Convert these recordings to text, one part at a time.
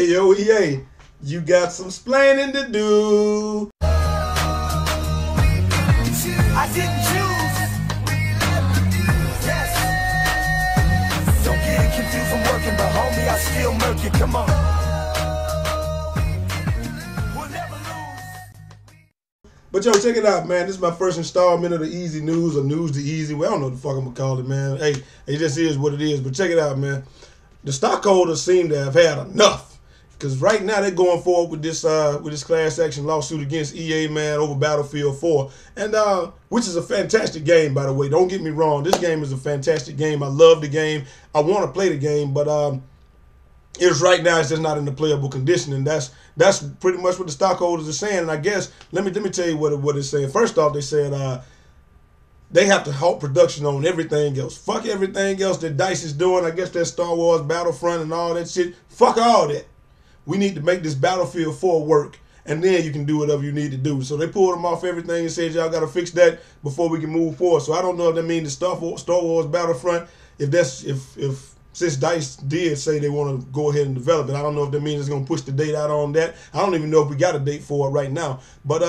Hey, yo, EA, you got some splaining to do. I didn't choose. Yes. Don't get confused from working, but homie, I still murk you. Come on. We'll never lose. But yo, check it out, man. This is my first installment of the Easy News, or News the Easy way. I don't know what the fuck I'm gonna call it, man. Hey, it just is what it is. But check it out, man. The stockholders seem to have had enough. Because right now they're going forward with this class action lawsuit against EA, man, over Battlefield 4. And which is a fantastic game, by the way. Don't get me wrong. This game is a fantastic game. I love the game. I want to play the game, but it's right now it's just not in the playable condition. And that's pretty much what the stockholders are saying. And I guess let me tell you what it's saying. First off, they said they have to halt production on everything else. Fuck everything else that DICE is doing. I guess that Star Wars Battlefront and all that shit. Fuck all that. We need to make this Battlefield 4 work, and then you can do whatever you need to do. So they pulled them off everything and said, y'all got to fix that before we can move forward. So I don't know if that means the Star Wars Battlefront, if since DICE did say they want to go ahead and develop it, I don't know if that means it's going to push the date out on that. I don't even know if we got a date for it right now. But,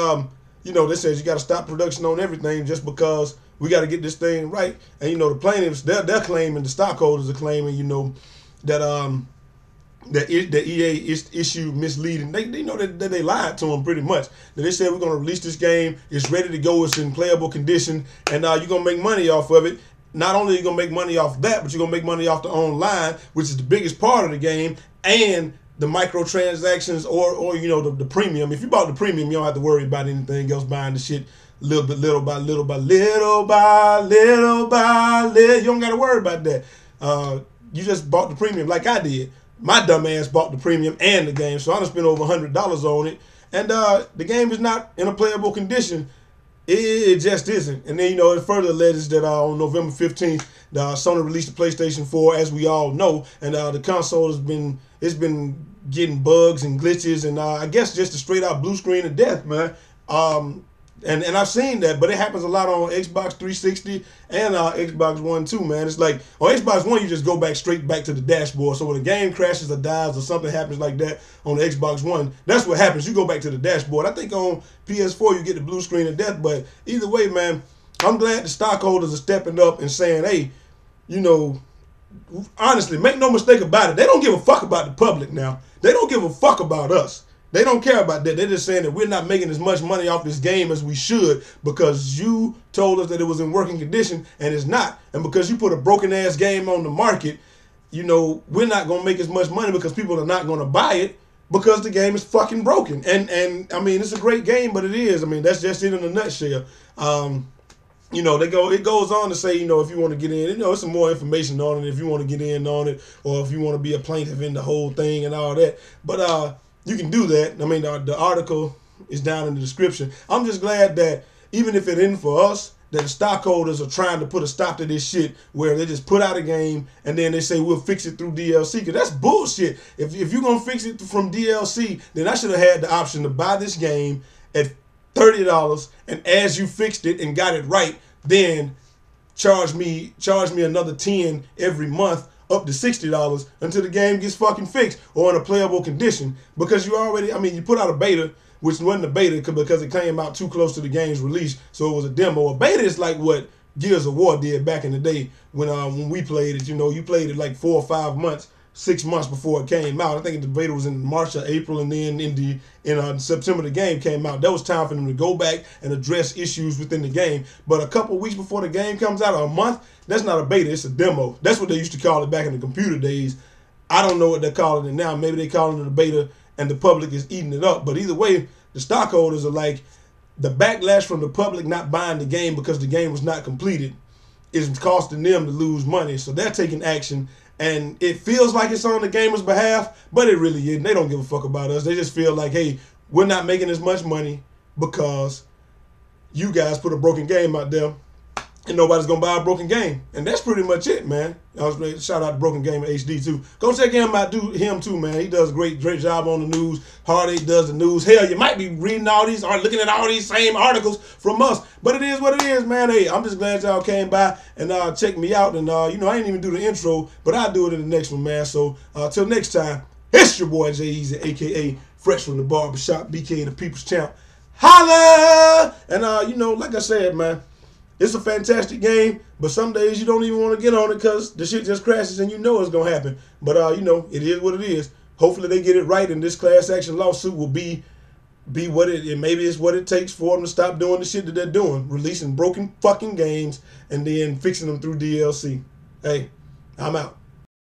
you know, they said you got to stop production on everything just because we got to get this thing right. And, you know, the plaintiffs, they're claiming, the stockholders are claiming, you know, that EA issued misleading. They know that they lied to them pretty much. That they said we're going to release this game. It's ready to go. It's in playable condition. And you're going to make money off of it. Not only are you going to make money off that, but you're going to make money off the online, which is the biggest part of the game, and the microtransactions or you know, the premium. If you bought the premium, you don't have to worry about anything else, buying the shit little by little. You don't got to worry about that. You just bought the premium like I did. My dumb ass bought the premium and the game, so I done spent over $100 on it. And the game is not in a playable condition. It just isn't. And then, you know, it further alleges that on November 15th, Sony released the PlayStation 4, as we all know. And the console has been getting bugs and glitches, and I guess just a straight out blue screen of death, man. And I've seen that, but it happens a lot on Xbox 360 and Xbox One too, man. It's like on Xbox One, you just go straight back to the dashboard. So when a game crashes or dies or something happens like that on the Xbox One, that's what happens. You go back to the dashboard. I think on PS4 you get the blue screen of death, but either way, man, I'm glad the stockholders are stepping up and saying, hey, you know, honestly, make no mistake about it. They don't give a fuck about the public now. They don't give a fuck about us. They don't care about that. They're just saying that we're not making as much money off this game as we should because you told us that it was in working condition and it's not. And because you put a broken ass game on the market, you know, we're not going to make as much money because people are not going to buy it because the game is fucking broken. And I mean, it's a great game, but it is. I mean, that's just it in a nutshell. You know, it goes on to say, you know, if you want to get in, you know, some more information on it, if you want to get in on it, or if you want to be a plaintiff in the whole thing and all that. But, you can do that. I mean, the article is down in the description. I'm just glad that even if it isn't for us, that the stockholders are trying to put a stop to this shit where they just put out a game and then they say we'll fix it through DLC. Because that's bullshit. If you're going to fix it from DLC, then I should have had the option to buy this game at $30, and as you fixed it and got it right, then charge me another $10 every month, up to $60 until the game gets fucking fixed or in a playable condition. Because you already, I mean, you put out a beta, which wasn't a beta because it came out too close to the game's release, so it was a demo. A beta is like what Gears of War did back in the day when we played it. You know, you played it like 4 or 5 months, 6 months before it came out. I think the beta was in March or April, and then in September the game came out. That was time for them to go back and address issues within the game. But a couple weeks before the game comes out, or a month, that's not a beta, it's a demo. That's what they used to call it back in the computer days. I don't know what they're calling it now. Maybe they're calling it a beta and the public is eating it up. But either way, the stockholders are like, the backlash from the public not buying the game because the game was not completed is costing them to lose money. So they're taking action. And it feels like it's on the gamers' behalf, but it really isn't. They don't give a fuck about us. They just feel like, hey, we're not making as much money because you guys put a broken game out there and nobody's going to buy a broken game. And that's pretty much it, man. Shout out to Broken Gamer HD too. Go check him out, him too, man. He does a great job on the news. Hard8 does the news. Hell, you might be reading all these or looking at all these same articles from us. But it is what it is, man. Hey, I'm just glad y'all came by and checked me out. And, you know, I didn't even do the intro, but I'll do it in the next one, man. So, till next time, It's your boy Jay Easy, aka Fresh from the Barbershop, BK the People's Champ. Holla! And you know, like I said, man, it's a fantastic game, but some days you don't even want to get on it because the shit just crashes and you know it's gonna happen. But you know, it is what it is. Hopefully they get it right, and this class action lawsuit will be what it maybe it's what it takes for them to stop doing the shit that they're doing, releasing broken fucking games and then fixing them through DLC. Hey, I'm out.